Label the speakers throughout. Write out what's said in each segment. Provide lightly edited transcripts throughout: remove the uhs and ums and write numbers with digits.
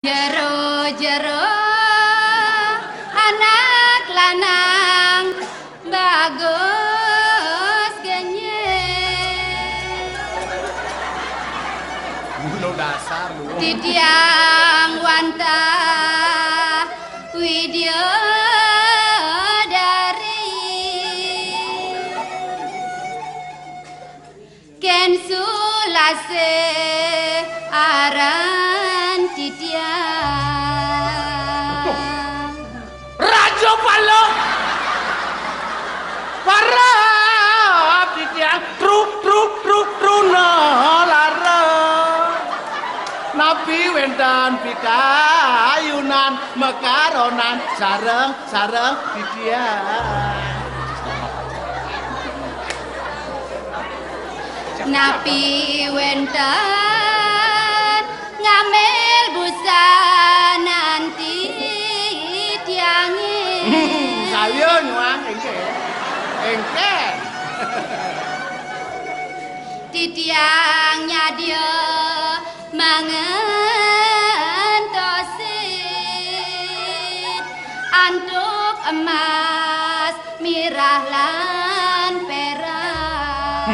Speaker 1: Jero-jero anak lanang bagus genyek
Speaker 2: Lu dasar lu.
Speaker 1: Titiang wanta widyo dari Ken sulase aran titiang
Speaker 2: Rajo Palo. Para titiang tru no lara. Nabi wendan pikayunan mekaronan sareng titiang.
Speaker 1: Napi wenten ngamel busananti tiange
Speaker 2: Saya nyuang engke.
Speaker 1: titiangnya dia mengentosin antuk emas mirah lan perak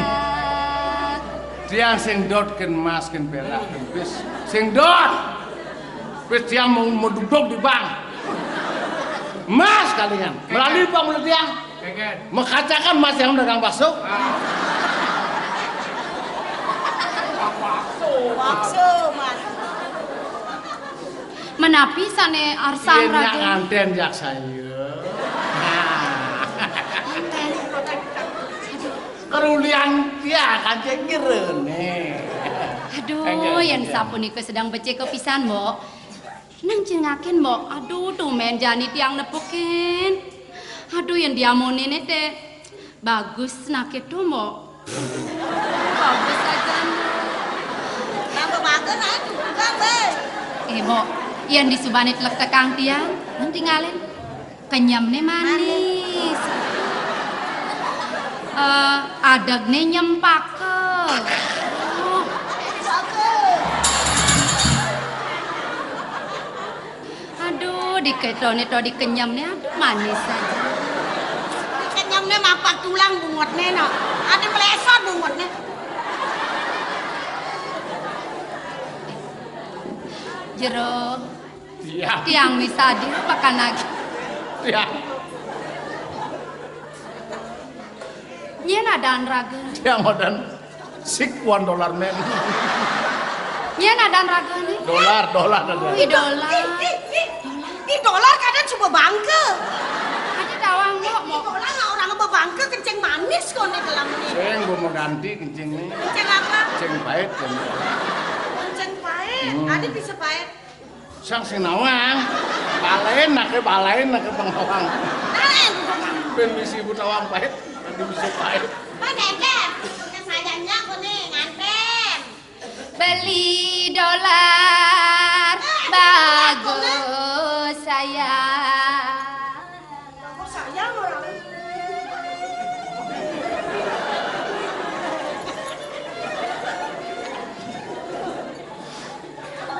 Speaker 2: Dia sing dot ken mas ken perak ken bis sing dot bis dia mau duduk di bank mas kalian melalui bang mulut dia mengkacakan mas yang dagang bakso
Speaker 3: Bakso, Mas.
Speaker 1: menapi sane arsam
Speaker 2: yang
Speaker 1: raga
Speaker 2: nganten jak saya kerulian dia kan cengirene.
Speaker 1: aduh yang sapunika sedang becek kepisan mbok nang cengaken mbok aduh tuh men jani tiang nepukin aduh yang diamonin teh bagus nake tuh mbok bagus aja
Speaker 3: Nambah makan aja, enggak, Be.
Speaker 1: mbok yang disubanit lek tekang tiang nanti ngalen kenyamne manis adagne nyempake aduh diketone to dikenyamne aduh manis aja
Speaker 3: Kenyamnya mapak tulang bungotnya, no. Ada melesot bungotnya.
Speaker 1: jero
Speaker 2: Iya.
Speaker 1: tiang misadi pakan lagi
Speaker 2: Iya.
Speaker 1: nyen adaan raga
Speaker 2: Dia modern $1 men.
Speaker 1: nyen adaan raga nih
Speaker 2: Dolar ada.
Speaker 1: wih dolar
Speaker 3: Ini dolar kadang coba bangke.
Speaker 1: ada tawang mbok
Speaker 3: Ini dolar nggak orang apa bangke kencing manis kok nih dalam ini.
Speaker 2: Saya gua mau ganti kencingnya.
Speaker 3: Kencing apa?
Speaker 2: Kencing pahit kan.
Speaker 3: Kencing pahit. Adi bisa pahit.
Speaker 2: Sang sinawang. Balain nak pengawang.
Speaker 3: Nah,
Speaker 2: Ben bisi butawang pahit, nanti bisa pahit.
Speaker 3: mana ember? Kesayangnya aku nih nganten.
Speaker 1: beli dolar bagus saya
Speaker 3: Kok sayang orang?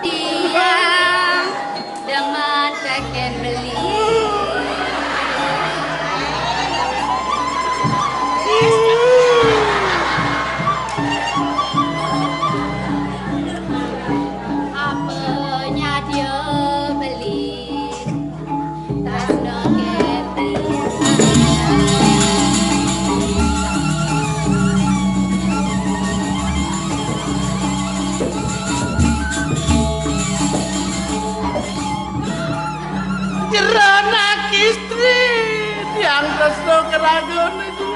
Speaker 1: dia dengan second beli apanya dia beli tas nongeti
Speaker 2: Jeranak istri yang kesel keragun itu.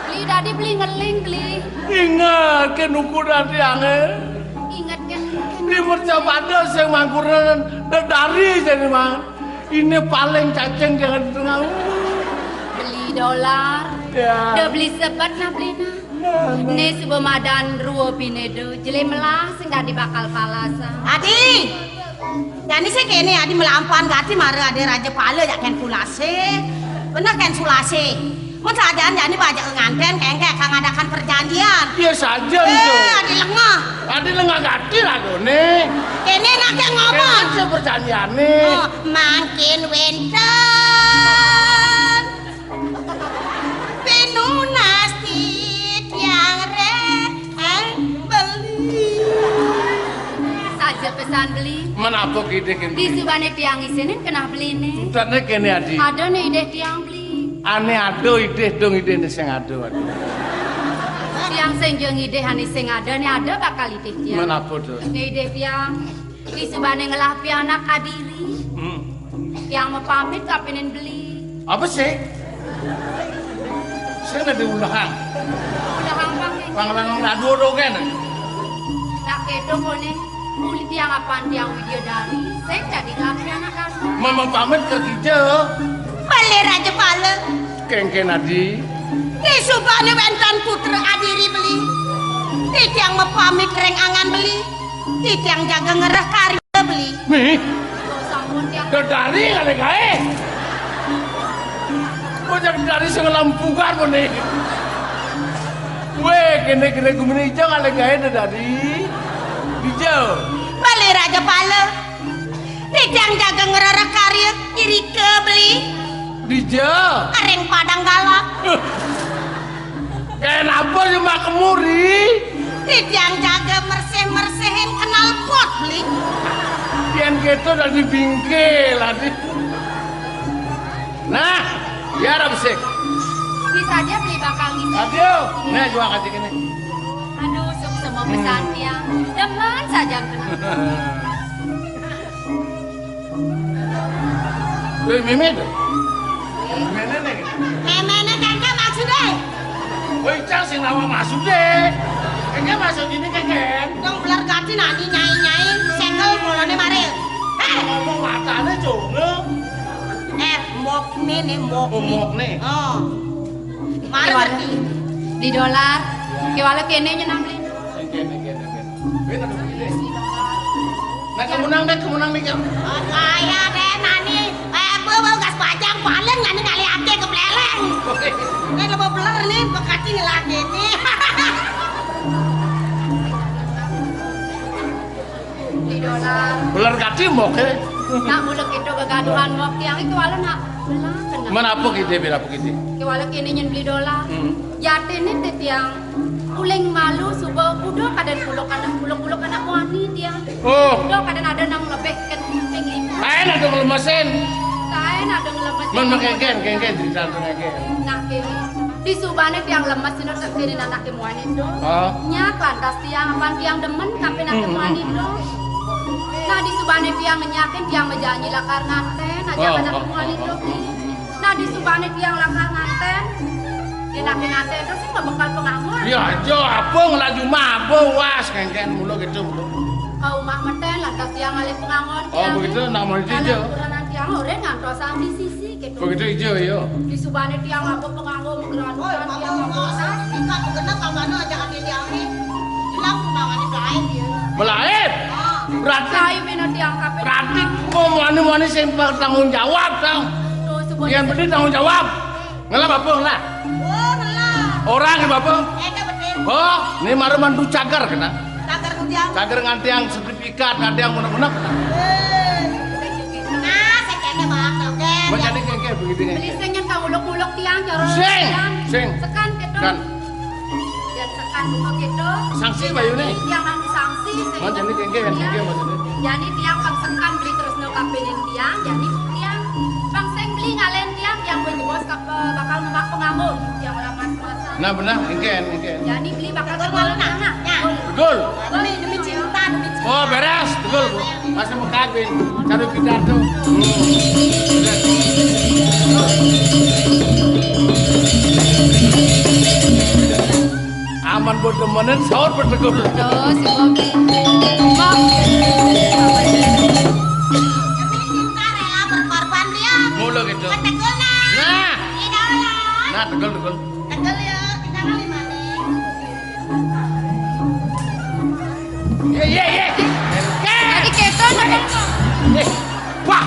Speaker 1: beli tadi beli ngeling beli
Speaker 2: Ingat ke ukuran tiangnya.
Speaker 1: ingat kan
Speaker 2: Di mercabada yang mangkuran dari jadi mah. Ini paling cacing jangan di tengah.
Speaker 1: beli dolar
Speaker 2: Ya.
Speaker 1: udah beli sebat nah beli nah ini sebuah madan ruo pinedo jeli melah sing gak dibakal palasa
Speaker 3: Adi, jadi saya kene Adi melampuan gati mara ada raja pala ya kan kulase, bener kan sulase. Mun sajaan jani bajak nganten kengkek ngadakan perjanjian.
Speaker 2: Iya saja itu.
Speaker 3: Adi lengah.
Speaker 2: Adi lengah gati lah nih.
Speaker 3: Kene nak ngomong.
Speaker 2: Kene perjanjian nih.
Speaker 3: Oh, makin wenten. Pinunasti tiang beli.
Speaker 1: Saja pesan beli.
Speaker 2: Menapa ide kene?
Speaker 1: Di subane tiang isinin kena beli nih.
Speaker 2: Tane kene Adi.
Speaker 1: Ada nih ide tiang beli.
Speaker 2: Ane ado ide dong ide sing ado.
Speaker 1: Tiang sing jeung ide hani sing ada nih ada bakal ide tiang.
Speaker 2: Menapa tuh?
Speaker 1: Nih ide tiang. Di subane ngelapi anak adiri. Yang mau pamit kapinin beli.
Speaker 2: Apa sih? Saya nggak diulang.
Speaker 1: Udah gampang nih.
Speaker 2: Panglang ngadu kan?
Speaker 1: Nak kedo kone. Uli tiang apaan tiang video dari. Saya jadi ngelapi anak adu.
Speaker 2: Mama pamit ke kita.
Speaker 3: Beli raja pala.
Speaker 2: Kengken Adi.
Speaker 3: Di subane wenten putra adiri beli. Di tiang mau pamit reng angan beli. Di tiang jaga ngerah kari beli.
Speaker 2: Nih,
Speaker 1: Kau sampun tiang.
Speaker 2: dari kali kae. Kau jadi dari sing lampukan kau nih. Weh, kene gumini hijau kali kae dari. Hijau.
Speaker 3: Beli raja pala. Di tiang jaga ngerah kari iri ke beli.
Speaker 2: Hijau.
Speaker 3: Areng padang galak.
Speaker 2: Kenapa cuma kemuri?
Speaker 3: Di tiang jaga merseh-mersehin kenal pot beli.
Speaker 2: Pian gitu udah dibingkil Adi. Nah, biar besik.
Speaker 1: Bisa aja beli bakal gitu.
Speaker 2: Aduh, nih jual kasih gini.
Speaker 1: Aduh, semua pesan tiang. Demen saja kena.
Speaker 2: Tuh Mimin. Gimana nih?
Speaker 3: Memene kengke maksudnya.
Speaker 2: Woi, cang sing nama masuk deh. Kayaknya masuk ini keken.
Speaker 3: Dong belar gati nani nyai-nyai senggel mulane mare.
Speaker 2: Ngomong matanya jonge.
Speaker 3: Mok nih mok nih.
Speaker 2: Mok nih.
Speaker 3: Oh. Mare ngerti.
Speaker 1: Di dolar. Kewala kene nyenam beli.
Speaker 2: Kene. Beda dong ini. Nah, kemenang nih kan.
Speaker 3: Kaya deh nani. Bawa gas pajang paling nani kali ate kepleleng. Ini lo belar nih bekati ngelaki nih.
Speaker 1: Di dolar.
Speaker 2: Belar kati mok ya.
Speaker 1: Nak muluk itu kegaduhan mok tiang itu wala nak belah kena.
Speaker 2: Mana apa gitu beda apa gitu.
Speaker 1: Kewala kene nyen beli dolar. Jate nih teh tiang. Uling malu subuh udah kadang puluk anak wani tiang.
Speaker 2: Oh.
Speaker 1: Udah kadang ada nang lebih ketinggi.
Speaker 2: Kain ada ngelemesin.
Speaker 1: Kain ada ngelemes.
Speaker 2: Men kengken cerita tuh kengken.
Speaker 1: Nah kene di subane tiang lemes ini terkini anak kemuan itu.
Speaker 2: Oh.
Speaker 1: Nyak lantas tiang apaan tiang demen kape nak kemuan itu. Nah di subane tiang nyakin tiang menjanji lakar nganten aja anak kemuan itu. Nah di subane tiang lakar nganten. Dia nak nganten itu sih nggak bakal pengamun.
Speaker 2: Ya aja apa ngelaju mabo was kengken mulu gitu mulu.
Speaker 1: Kau mah meten lantas tiang ngalih pengamun.
Speaker 2: Oh begitu nak mau hijau.
Speaker 1: Tiang orang ngantosan di sisi gitu.
Speaker 2: Begitu hijau yo.
Speaker 1: Di subane tiang apa pengamun geran tiang ngantosan.
Speaker 3: Ikan genep kamano aja kaki tiang nih. Hilang nangani lain dia.
Speaker 2: Melain. Berarti
Speaker 1: Saya minat tiang kape.
Speaker 2: berarti kok wani sing bertanggung jawab tau.
Speaker 1: Tuh subane.
Speaker 2: Yang penting tanggung jawab. Ngelap apa ngelap?
Speaker 3: Oh ngelah.
Speaker 2: Orang ya bapak.
Speaker 3: Betul.
Speaker 2: Oh, ini maru mantu cagar kena.
Speaker 3: Cagar ku tiang.
Speaker 2: Cagar nganti yang sertifikat, nganti yang munak-munak.
Speaker 3: Nah, saya kayaknya bakal kan.
Speaker 2: Menjadi kayak begitu nih.
Speaker 1: Beli sengen kau uluk-uluk tiang cara.
Speaker 2: Sing, sing.
Speaker 1: Sekan gitu.
Speaker 2: Kan.
Speaker 1: Dan sekan bunga gitu.
Speaker 2: Sanksi bayu nih.
Speaker 1: Tiang anu sanksi.
Speaker 2: Mau jadi kayak maksudnya.
Speaker 1: Jadi tiang bang sekan beli terus no kapinin tiang. Jadi tiang bang seng beli ngalen tiang yang bos bakal ngemak pengamun. Yang lama masa.
Speaker 2: Nah benar, ingken.
Speaker 1: Jadi beli bakal
Speaker 3: Betul,
Speaker 1: pengamun.
Speaker 3: nah. Ya.
Speaker 2: Betul.
Speaker 3: Demi cinta, demi cinta.
Speaker 2: Oh beres, betul bu. Masih mau kawin, cari pidato. Aman buat temenin, sahur bertegur.
Speaker 1: Tuh si Bobi. Bob.
Speaker 3: Demi cinta rela berkorban dia.
Speaker 2: Mulu gitu.
Speaker 3: Tegul
Speaker 2: Nah,
Speaker 3: Idola.
Speaker 2: nah tegul.
Speaker 3: Tegul ya, kita kali mana?
Speaker 2: Ye.
Speaker 1: Jadi keto nih.
Speaker 2: Wah.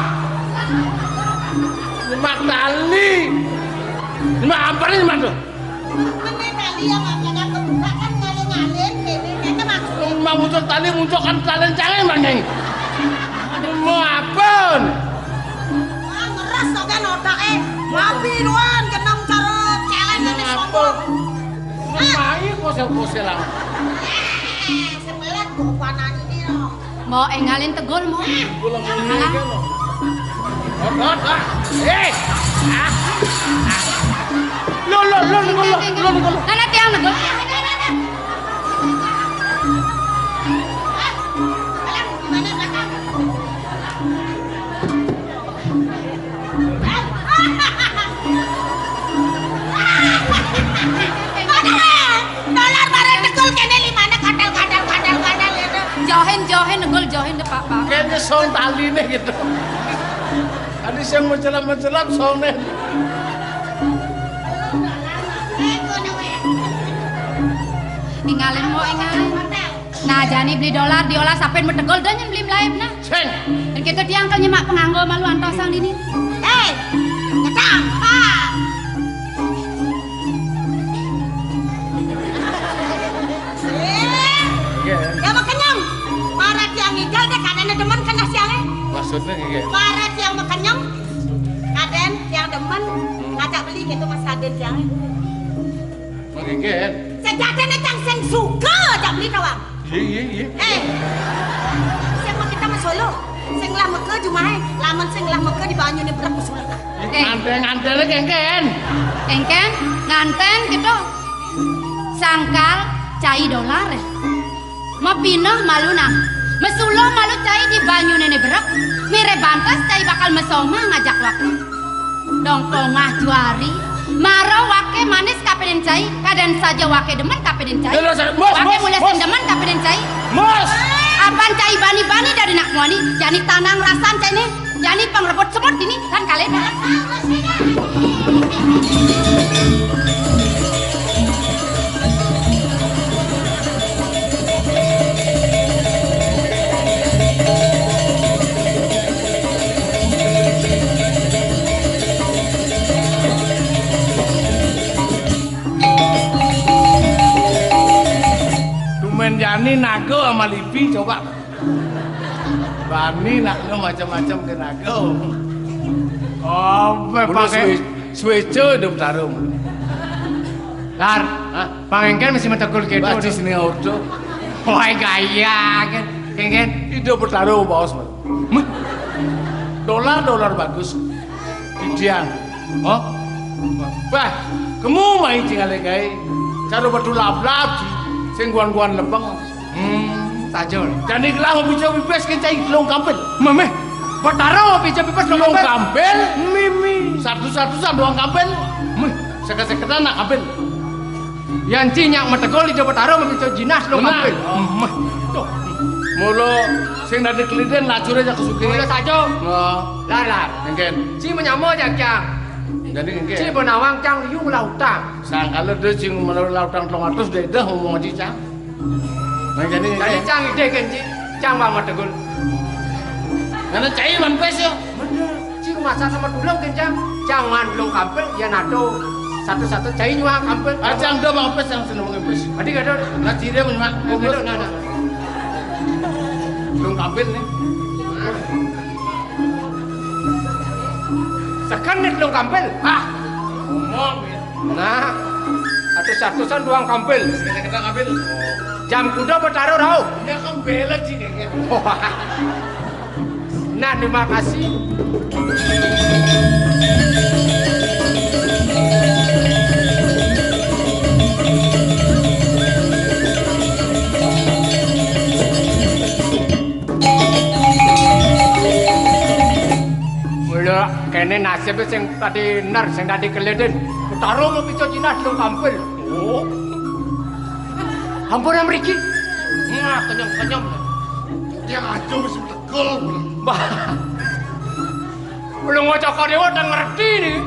Speaker 2: Lemak tali. Apa nih mantu?
Speaker 3: Ini tali yang makanya kebuka kan ngalin-ngalin ini maksudnya.
Speaker 2: Mau muncul tali muncul kan tali canggih maneng. Mau apa?
Speaker 3: Ngeras to kan otake. Wapi doan kenang cara celeng ini sombong.
Speaker 2: Mai kosel-kosel lang.
Speaker 3: Sebelah bukanan ini loh.
Speaker 1: Mau ngalin tegul mau.
Speaker 2: Pulang ini kan lo. Hot. Lo.
Speaker 1: Nana tiang negul.
Speaker 3: Dolar bareng tegul kene limane kadal itu.
Speaker 1: Johin negul deh pak.
Speaker 2: Kayaknya sound tali nih gitu. Tadi saya mencelam sound nih.
Speaker 1: Ingalin. Nah jani beli dolar diolah sampai metegol dan yang beli melayu nah.
Speaker 2: Seng.
Speaker 1: Dan kita diangkel nyemak penganggo malu antosang ini.
Speaker 3: Ngetang. Ya makenyong. Maret yang ngidal deh kadang demen kena siangnya.
Speaker 2: Maksudnya kayak
Speaker 3: Maret yang makenyong. Kadang yang demen ngajak beli gitu Mas Raden siangnya.
Speaker 2: Menggeget.
Speaker 3: Sejatanya cang sing suka ajak beli doang.
Speaker 2: Iya.
Speaker 3: Sing mau kita mas Solo. Sing lah meke jumahe, lamun sing lah meke di banyu ni berak usul.
Speaker 2: Ngantene kengken.
Speaker 1: Engken nganten gitu. Sangkal cai dolar. Mau pindah malu nah. Mesulo malu cai di banyu nene berak. Mire bantas cai bakal mesoma ngajak waktu. Dongkongah juari. Maro wake manis kapeden cai, kadan saja wake demen kapeden cai. Wake mulai demen kapeden cai.
Speaker 2: Mos.
Speaker 1: Apaan cai bani-bani dari nak muani, jani tanang rasan cai nih, jani pengrepot semut ini kan kalian.
Speaker 2: Jani nago sama Lipi coba. Bani nago macam-macam ke nago.
Speaker 4: Oh, pakai
Speaker 2: switch hidup taruh.
Speaker 4: Lar, pangengken mesti metegul gitu.
Speaker 2: Baca sini auto.
Speaker 4: Wah gaya kan, kengken.
Speaker 2: Hidup bertaruh bos. Dolar bagus. Ideal. Oh, bah, kamu main tinggal lagi. Cara betul lap-lap. Sing guan-guan lempeng.
Speaker 4: Tajol.
Speaker 2: Jadi gelah bisa bibes ke cai long kampel.
Speaker 4: Mame, bertaro bisa bebas
Speaker 2: Long kampel.
Speaker 4: Mimi.
Speaker 2: Satu-satusan doang kampel. Seket-seketan nak kampel.
Speaker 4: Yang cinyak metegol di bertaro bisa jinas lo kampel.
Speaker 2: Tuh. Mulu sing dari keliden lacur aja kesukin.
Speaker 4: Mulu sajo.
Speaker 2: Lar. Engken.
Speaker 4: Si menyamo jang.
Speaker 2: Jadi engken.
Speaker 4: Si benawang cang liu melautang.
Speaker 2: Sang kalau dia sing melalui lautang 300 dia dah ngomong aja cang. Nah jadi
Speaker 4: Cang ide kan cang bang metegol.
Speaker 2: Karena cai mampes yo.
Speaker 4: Bener. Si masak sama dulung kan cang. Jangan dulung kampel ya nado. Satu-satu cai nyuang kampel.
Speaker 2: Acang dah mampes yang seneng mampes.
Speaker 4: Adi gado.
Speaker 2: Nah ciri menyemak.
Speaker 4: Gado nana.
Speaker 2: Long kampel nih.
Speaker 4: Sekanit dulung kampel.
Speaker 2: Ngomong.
Speaker 4: Nah, satu-satusan doang kampel.
Speaker 2: Kita kampel.
Speaker 4: Jam kuda bertaruh rau.
Speaker 2: Dia kan belak sih kayaknya.
Speaker 4: Nah, terima kasih. Mula kene nasib sing tadi ner sing tadi keleden. Bertaruh mau pico jinas dong kampel. Oh. Hampura mriki.
Speaker 2: Nah, kenyang. Dia ngaco mesti tegol.
Speaker 4: Bah. Belum ngocok dewa dan ngerti nih.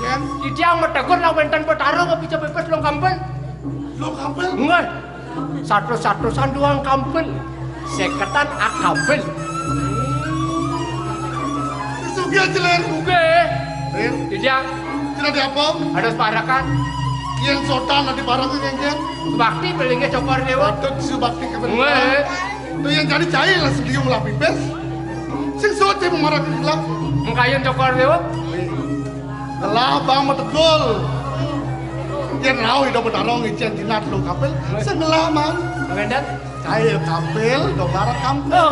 Speaker 2: Kan
Speaker 4: Dia metegur nang wenten bertaruh mau pico pepes dong kampel.
Speaker 2: long kampel.
Speaker 4: Enggak. Satu-satusan doang kampel. Seketan akampel.
Speaker 2: Sugi aja ler.
Speaker 4: Oke. Dia
Speaker 5: Kira di apa?
Speaker 4: Ada separakan.
Speaker 5: Yang sotan nanti barang yang
Speaker 4: Bakti pelingnya cokor dewa.
Speaker 5: Waduh si bakti
Speaker 4: Nggak.
Speaker 5: kebenaran. Tuh yang jadi cair lah sedih ulah pipes. Sing sote memarah ke gelap.
Speaker 4: Mengkayun cokor dewa.
Speaker 5: Telah bang metegol. Yang raw hidup bertarung ician dinat lo kapel. Sengelah man.
Speaker 4: Mengendat.
Speaker 5: Cair kapel, dolar kampel.
Speaker 4: Oh.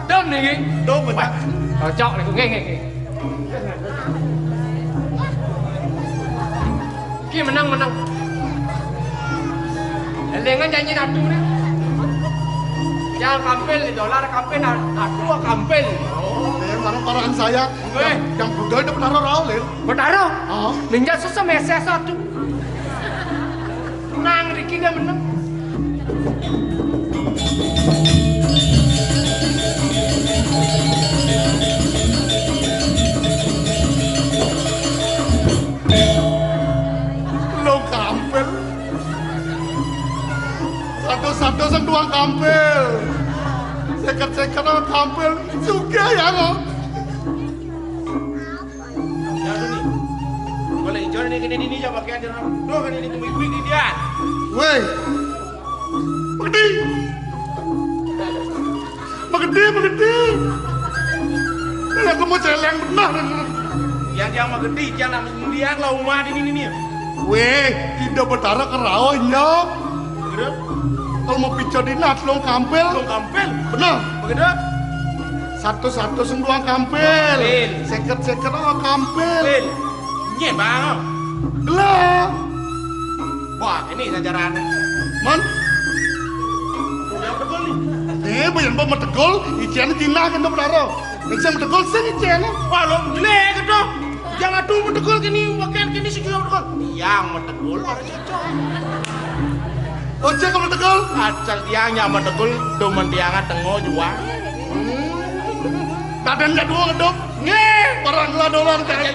Speaker 4: Don nih.
Speaker 5: Do benar.
Speaker 4: Cocok nih nge. Ki menang. Lengan janji natu nih. Jangan kampel di dolar kampel natu kampel.
Speaker 5: Oh, barang-barangan saya. Yang budaya itu bertaruh raw leh.
Speaker 4: Bertaruh.
Speaker 5: Oh.
Speaker 4: Ninja susah meses satu. Nang Riki dia menang.
Speaker 5: Lo kampel. Satu-satu sang dua kampel. Sekat-sekat orang kampel. Juga ya lo.
Speaker 2: Boleh hijau ini kini ini coba pakai aja. Tuh kan ini kumik-kumik di dia.
Speaker 5: Weh. Begede. Aku mau celeng benar.
Speaker 2: Yang dia mah gede, jangan dia lah rumah di ini nih.
Speaker 5: Weh, tidak berdarah ke rawa nyok.
Speaker 2: Begitu?
Speaker 5: Kalau mau picot di nat lo kampel.
Speaker 2: Lo kampel.
Speaker 5: Benar.
Speaker 2: Begitu?
Speaker 5: Satu-satu semua kampel.
Speaker 2: Kampel.
Speaker 5: Seket-seket orang kampel.
Speaker 2: Bel. Nyen bang.
Speaker 5: Gelah.
Speaker 2: Wah, ini sajaran.
Speaker 5: Man.
Speaker 2: Yang betul nih.
Speaker 5: Bayan bawa metegol, ician tina kan berdarah. Yang metegol sen ician.
Speaker 2: Wah, lo jelek itu. Jangan tuh metegol kini, wakil kini sih juga metegol. Yang metegol pada cocok.
Speaker 5: Oce kamu metegol?
Speaker 2: Asal tiangnya metegol, domen tiangan tengok jual.
Speaker 5: Badannya dua ngedop.
Speaker 2: Nge.
Speaker 5: Orang lah dolar kan.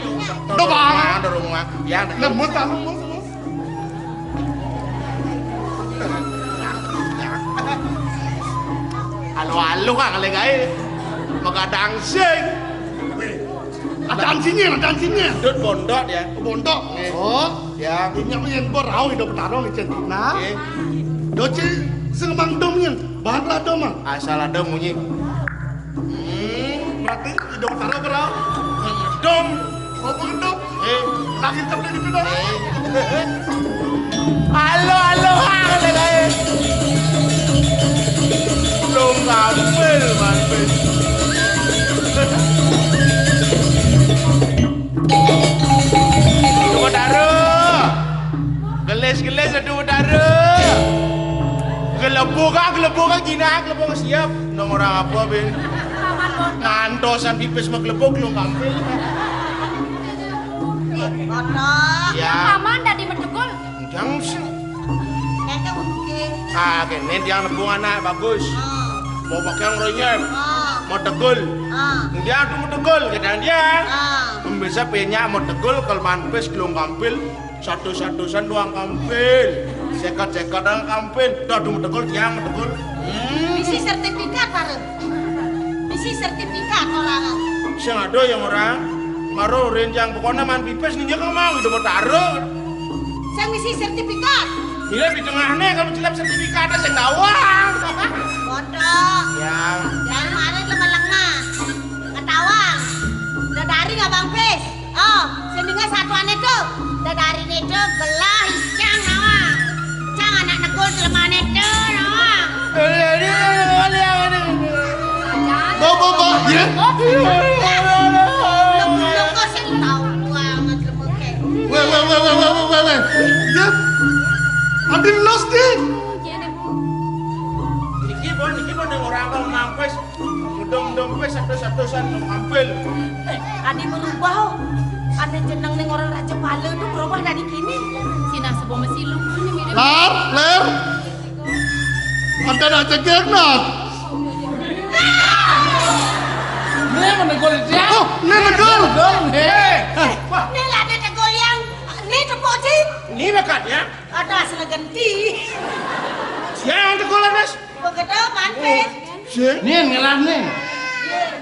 Speaker 5: Dobang.
Speaker 2: Ada rumah. Yang
Speaker 5: Lemus tak lemus.
Speaker 2: Halo kan kali gay. Magadang sing.
Speaker 5: Ada ansinya.
Speaker 2: Dut bondot ya.
Speaker 5: Bondok. Oh,
Speaker 2: Ya.
Speaker 5: ini yang borau hidup bertarung ician tina.
Speaker 2: Oke.
Speaker 5: Doce sengemang domnya. Bahan lah dom.
Speaker 2: Asal ada bunyi.
Speaker 5: Berarti hidup bertarung berau.
Speaker 2: Dom.
Speaker 5: Oh, pengendop. Lagi tapi gitu dah.
Speaker 2: Halo kali gay. Belum kampel mampir. Tunggu taruh. Geles aduh taruh. Gelebok gina siap. Nomor apa ben? Ngantosan pipis maglebok lu kampel.
Speaker 3: Kotor.
Speaker 2: Ya.
Speaker 1: Aman dah di Medegol.
Speaker 2: Jangan sih.
Speaker 3: Kayaknya udah.
Speaker 2: Kene dia nebung anak bagus. Mau pakai yang royal.
Speaker 3: Ah.
Speaker 2: Mau tegul.
Speaker 3: Ah.
Speaker 2: Dia tuh mau tegul kadang dia.
Speaker 3: Ah.
Speaker 2: Bisa penyak mau tegul kalau manpes belum kampil. Satu-satusan doang kampil. Sekat-sekat doang kampil. Dah mau tegul dia mau tegul.
Speaker 3: Misi sertifikat bareng. Misi sertifikat orang.
Speaker 2: Sing ada yang orang maro renjang pokoknya man pipes ninja kang mau udah mau taruh.
Speaker 3: Saya misi sertifikat.
Speaker 2: Bila di tengahnya kalau celap sertifikatnya saya ngawang.
Speaker 3: Bodoh.
Speaker 2: Ya.
Speaker 3: Yang kemarin lemah-lengah. Ketawang. Dadari nggak Bang Pes? Oh, sendingnya satuan itu. Dadari itu gelah icang nawang. Icang anak negul selemahan itu nawang.
Speaker 5: Bawa, ya.
Speaker 3: Belum kok saya tahu banget lemuknya.
Speaker 5: Weh. Ya. Ada los deh.
Speaker 2: Niki bon yang orang kalau mampes. Dom pes satu-satusan kampil.
Speaker 3: Adi berubah. Ada jeneng ning orang Raja Pala itu berubah dari kini.
Speaker 1: Sina sebuah mesilu ini mirip.
Speaker 5: Ler. Ada nak cekek nak.
Speaker 2: Ini menegol dia.
Speaker 5: Oh, ini negol.
Speaker 3: Ini lah ada tegol yang ini tepuk sih.
Speaker 2: Ini bekat ya.
Speaker 3: Ada asal ganti.
Speaker 2: Siapa yang tegol Anas?
Speaker 3: Begitu mantis.
Speaker 2: Nih ngelah nih.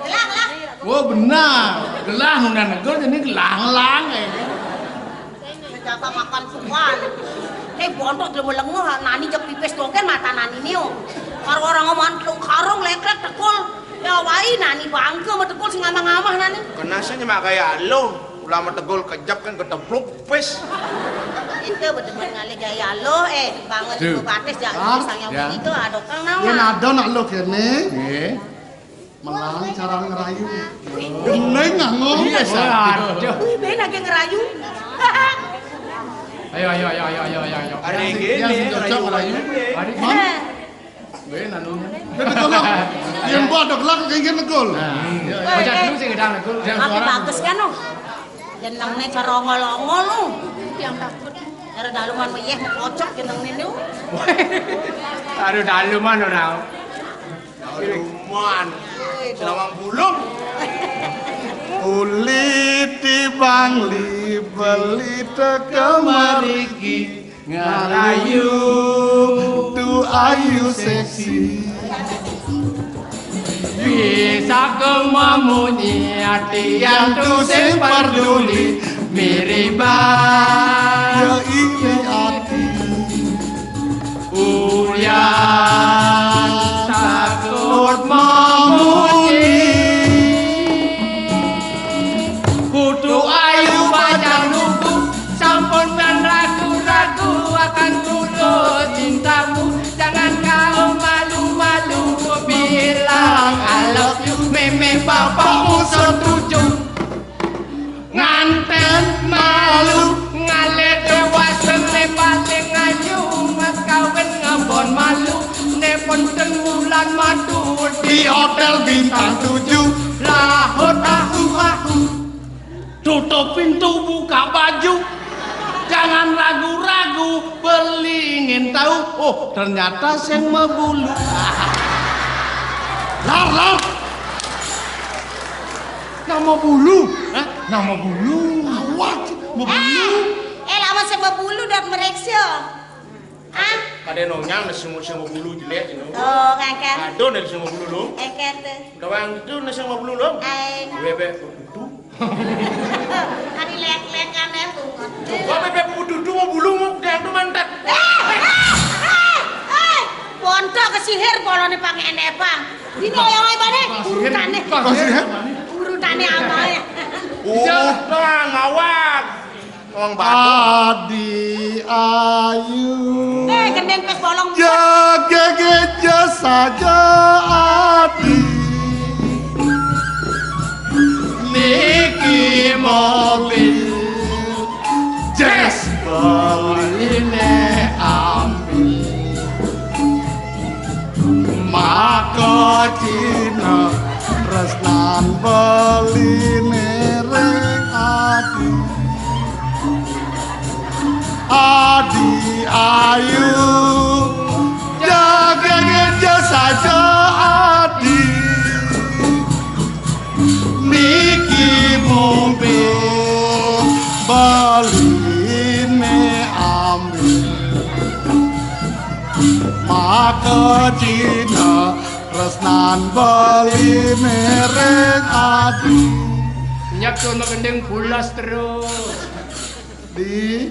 Speaker 3: Gelang.
Speaker 2: Oh benar. Gelah nuna negol jadi gelang-gelang kayaknya.
Speaker 3: jaga makan suan. Nek bontok demelengmu nani jek pipis doken mata nani niu. Karo orang ngomongan tlung karung lekrek tekul. Ya wai nani bangke sama tekul sing ngamah-ngamah nani.
Speaker 6: Kenasanya mak kayak lo, ulama tegol kejap kan ketepluk pes.
Speaker 3: Itu betul-betul ngalih gaya lo banget
Speaker 2: Duh.
Speaker 3: itu batis ya sang yang
Speaker 2: Ya.
Speaker 3: begitu ada kang
Speaker 5: Yen
Speaker 3: nawa.
Speaker 5: ada nak lo kene,
Speaker 2: Nggih.
Speaker 5: melang cara ngerayu. Geneng nganggo.
Speaker 2: Iya, Sa.
Speaker 3: Wih, ben lagi ngerayu.
Speaker 2: Ayo.
Speaker 6: Ada
Speaker 2: Yang
Speaker 6: gini,
Speaker 2: cocok ngerayu. Mari.
Speaker 3: Eh,
Speaker 2: Weh nanu.
Speaker 5: Yen tegol. Yen bo ada gelak kayak negol.
Speaker 2: Baca dulu sing gedang negul. Jangan
Speaker 3: Tapi
Speaker 2: suara.
Speaker 3: bagus kan lo. Jenengnya cara ngolong-ngol lo.
Speaker 1: Yang takut.
Speaker 3: Cara daluman meyeh mau kocok jenengnya lo.
Speaker 2: Aduh daluman ora.
Speaker 6: Daluman. Senawang bulung.
Speaker 5: Uli tibang li beli tekemariki ngarayu tu ayu seksi.
Speaker 2: Bisa kememunyi hati yang tu sing peduli miriban.
Speaker 5: Ya ini hati.
Speaker 2: Uyan takut memuji kudu ayu panjang lugu sampun dan ragu-ragu akan tulus cintamu. Jangan kau malu-malu bilang I love you. Meme bapakmu setuju nganten malu ngalir dewasa ne paling ayu mas kawin ngebon malu ne penting bulan madu di hotel bintang 7 lahut aku tutup pintu buka baju jangan ragu-ragu beli ingin tahu oh ternyata sing mebulu lar nama bulu hah? Nama bulu
Speaker 5: Awak mebulu.
Speaker 3: Lama sama bulu dan mereksa. Ah,
Speaker 6: Kada nonyang nasi semua bulu jelek ini.
Speaker 3: tuh kan.
Speaker 6: Aduh nasi semua bulu lo.
Speaker 3: Eket.
Speaker 6: Dawang itu nasi semua bulu lo.
Speaker 3: Ay,
Speaker 6: Bebe putu.
Speaker 3: kali lek-lek kan
Speaker 6: Coba bebe putu mau bulu mau dia tu mantat.
Speaker 3: Pontok ke sihir polone pakai enepang. Dino yang ai bane urutane. Urutane apa ya?
Speaker 6: Udah ngawak. Ngawang batu.
Speaker 5: Adi ayu.
Speaker 3: Gendeng pes bolong.
Speaker 5: Jaga saja adi.
Speaker 2: niki mobil
Speaker 5: Jazz
Speaker 2: beline ambil
Speaker 5: maka Cina resnan beline reng adi. Adi ayu jaga geja saja adi. Niki mobil beline ambil maka Cina resnan beline reng adi.
Speaker 2: nyak sono gendeng bulas terus
Speaker 5: Di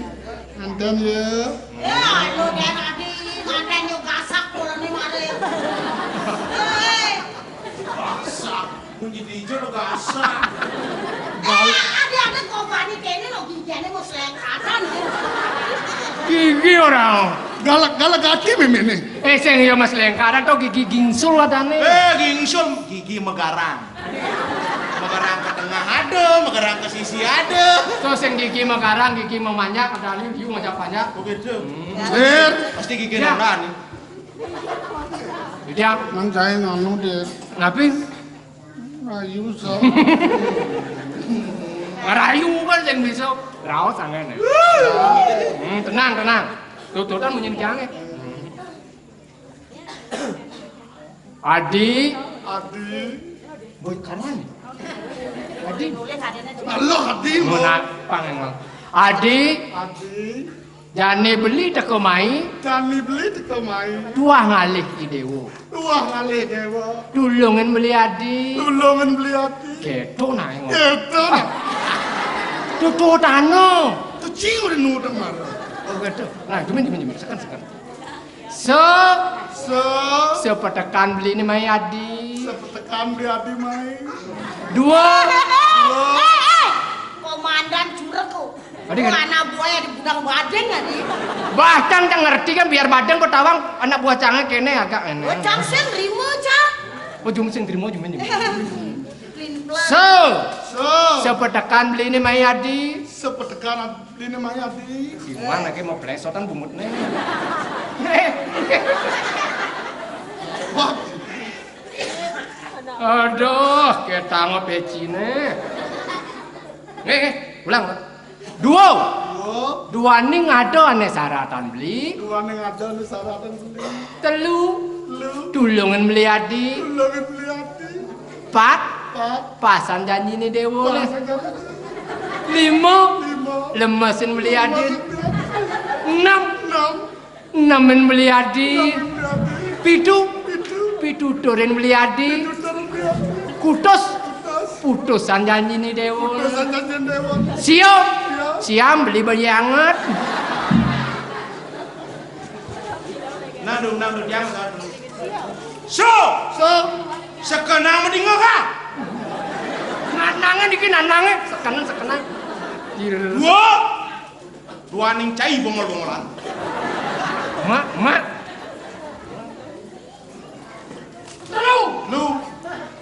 Speaker 5: enten ya.
Speaker 3: Ya, lu den adi ngaten yo gasak polone mare.
Speaker 6: Kunci hijau lo gasak.
Speaker 3: Ada kok bani kene lo gigane mau selengkatan.
Speaker 2: gigi orang
Speaker 5: Galak-galak hati memene.
Speaker 2: sing yo mas lengkaran to gigi gingsul adane
Speaker 6: Gingsul gigi megarang. Megarang ke tengah ada, megarang ke sisi ada.
Speaker 2: to sing gigi mekarang gigi memanyak adane gigi ngajak banyak
Speaker 6: Begitu.
Speaker 5: Dir,
Speaker 6: Pasti gigi
Speaker 2: Ya.
Speaker 6: nonton.
Speaker 2: dia
Speaker 5: nang jahe nganu dir.
Speaker 2: ngapain
Speaker 5: Rayu so.
Speaker 2: ngerayu kan sing bisa raos angene tenang tututan munyin jange Adi
Speaker 5: Adi.
Speaker 2: boy kanan Adi
Speaker 3: Boleh kadene
Speaker 5: Halo Adi.
Speaker 2: mana pangen Adi
Speaker 5: Adi.
Speaker 2: jane beli teko mai
Speaker 5: Kami beli teko mai.
Speaker 2: tuah ngalih idewo
Speaker 5: Wah ngalih dewa.
Speaker 2: dulungen beli Adi
Speaker 5: Tulungan beli Adi.
Speaker 2: keto nae ngomong
Speaker 5: Itu.
Speaker 2: tututano
Speaker 5: kucing udah nudeng marah.
Speaker 4: Oh gitu. Nah, jumin. Sekan. Sepetekan beli ini mai adi.
Speaker 5: Sepetekan beli adi mai.
Speaker 4: 2.
Speaker 3: Komandan curek kok.
Speaker 4: Adi kan?
Speaker 3: Anak buaya di gudang badeng adi.
Speaker 4: Bahkan tak ngerti kan biar badang kok tawang anak buah canggih kene agak enak.
Speaker 3: Bocang sen rimo cah.
Speaker 4: Oh jum sing trimo jumin.
Speaker 3: Plin plan.
Speaker 4: Sepetekan beli ini mai adi.
Speaker 5: Sepetekan beli ini mai adi.
Speaker 4: Gimana ke mau plesotan bumutnya?
Speaker 5: Wah,
Speaker 4: Aduh, kita ngopecine. Ulang. 2. 2 ning ngado ane saratan beli.
Speaker 5: 2 ning ada nih saratan beli.
Speaker 4: 3. Tulungan beli adi.
Speaker 5: Tulungan beli adi.
Speaker 4: 4. Pasan janji nih dewo. 5. Lemesin beli adi. 6. Nemen beli adi. 7. Pituturin beli adi. Kutus. Putusan janji nih dewo. Siam beli bayi anget.
Speaker 6: Nandung yang sekenang medingo ka.
Speaker 4: Nanangan dikit nanangan sekenan.
Speaker 6: 2 ning cai bongol-bongolan.
Speaker 4: Mak.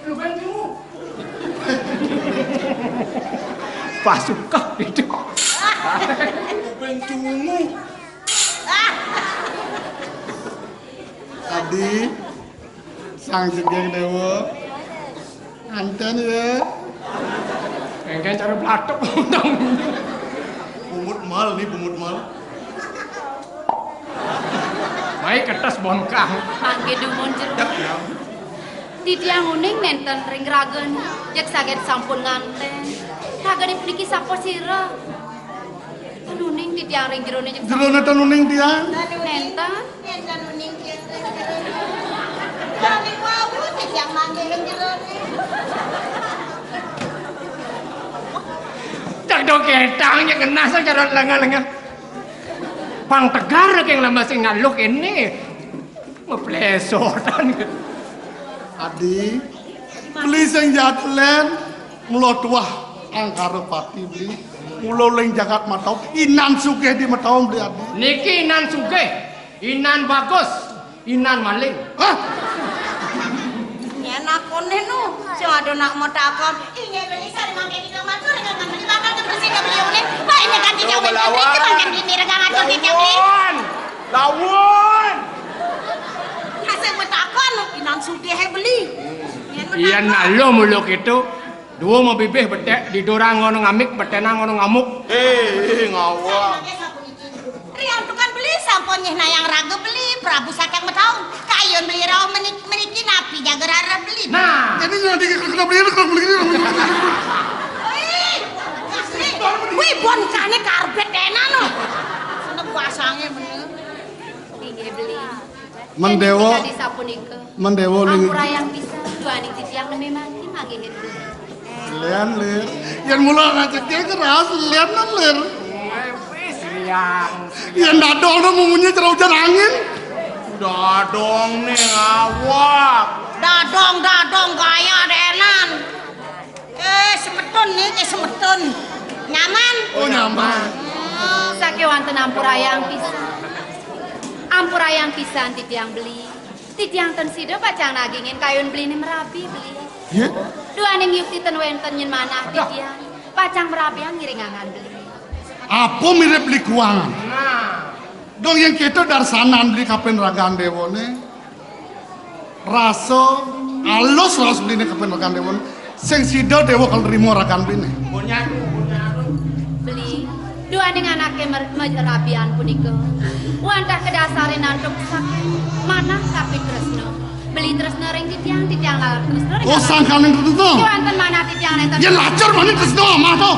Speaker 6: Lu
Speaker 4: kan kamu. Pasukan itu.
Speaker 6: bencungu.
Speaker 5: Adi, sang jenggeng dewa. Anten ya.
Speaker 4: Engken cara platok.
Speaker 5: Bumut mal.
Speaker 4: Baik kertas bonkang.
Speaker 1: Mangke dumon jero. Titiang uning nenten ring ragen. Jak saget sampun nganten. Kagak dipeliki sapo sira. Nuning titiang ring jero ne jak
Speaker 5: Jero neten uning tiang.
Speaker 1: nenten.
Speaker 3: Nenten uning kieu. Jadi wau yang manggilin jero.
Speaker 4: Tak do ketangnya kena secara lengan-lengan. Pang tegar yang lama sing ngaluk ini. Meplesotan.
Speaker 5: Adi, beli sing jatlen mulo tuah angkara pati beli. Mulo ling jagat matau, inan sugih di matau beli adi.
Speaker 4: Niki inan sugih, inan bagus, inan maling.
Speaker 5: Hah?
Speaker 3: Enak kone nu, sing ada nak mau takon. Inge beli sari mangke di kamar tuh regang beli bakal kebersih ke beli unin. Pak ini kan tidak beli itu mangke beli regang atur di tiap beli.
Speaker 6: Lawon.
Speaker 3: Hasil betakon, inan sugih beli.
Speaker 4: Iya nalo muluk itu. 2 mau bibih betek didorang ngono ngamik, betena ngono ngamuk.
Speaker 6: Ngawak.
Speaker 3: Rian tuh kan beli sampon nyeh nayang raga beli Prabu sakang betahun. Kayun beli rau meniki napi jaga rara beli.
Speaker 4: Nah,
Speaker 5: Ini nanti kena beli ini.
Speaker 3: Wih, bon kane karbet enak no. Seneng pasangnya bener.
Speaker 1: Tinggi beli.
Speaker 5: Mendewo.
Speaker 1: Jadi sapunika.
Speaker 5: Mendewo ling.
Speaker 1: Ampura yang bisa. Dua ning titiang neme mati mangke beli.
Speaker 5: Lian lir. Yang mula ngajak dia keras, lian nan lir.
Speaker 4: wis riang.
Speaker 5: Yang dadong na mungunya cerah hujan angin.
Speaker 6: Dadong nih ngawak.
Speaker 3: Dadong gaya denan. Semetun nih, semetun. Nyaman?
Speaker 5: Oh nyaman.
Speaker 1: Sake wonten ampura yang pisan. Ampura yang pisan titiang beli. Titiang ten sida pacang nagingin kayun beli ni merapi beli.
Speaker 5: Ye?
Speaker 1: Dua ning yukti ten wenten nyen manah titiang. Pacang merapi yang ngiringangan beli.
Speaker 5: Apa mirip beli kuangan?
Speaker 4: Nah,
Speaker 5: Dong yang kita dari sanan beli kapen ragaan dewone. Raso alus beli kapen ragaan dewone. Sing sida dewa kalau rimo ragaan beli.
Speaker 1: Beli. Dua ning anake merapian punika. Wantah kedasarin nantuk sake. Manah tapi tresno. Beli tresno ring titiang lalar tresno ring.
Speaker 5: Oh sangkan yang tertentu.
Speaker 1: Wonten manah titiang nenten.
Speaker 5: Ya lacur mana tertentu mah toh.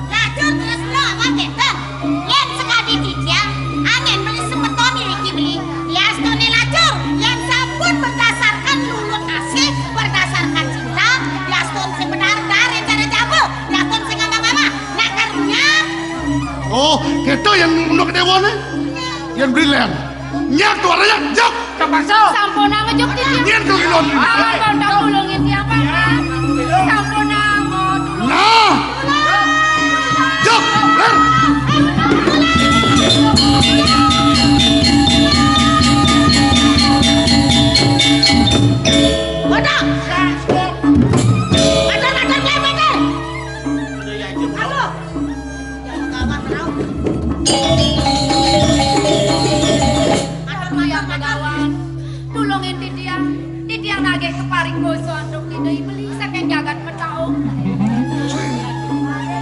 Speaker 3: Lacur terus lo apa keten? Yen sekali titiang, angin beli semeton iki beli. Liastone lacur, yang sampun berdasarkan lulut asih, berdasarkan cinta. Liaston sing benar dari cara jago, liaston sing ngama-ngama. Nak
Speaker 5: ngene. Yen brilen. Nyak tuaranya jok.
Speaker 4: Terpaksa.
Speaker 1: Sampun ngejuk titiang.
Speaker 5: Yen kelilon.
Speaker 1: Awan kondang tulungin tiang paman. Sampun tulung.
Speaker 5: Nah. Jok, ler.
Speaker 3: Bodoh. Adan lemeter. Halo. Jangan kawan tahu.
Speaker 1: Aduh yang kawan. Tulungin titiang nage keparing boso anduk tidak beli saking jagat metaung.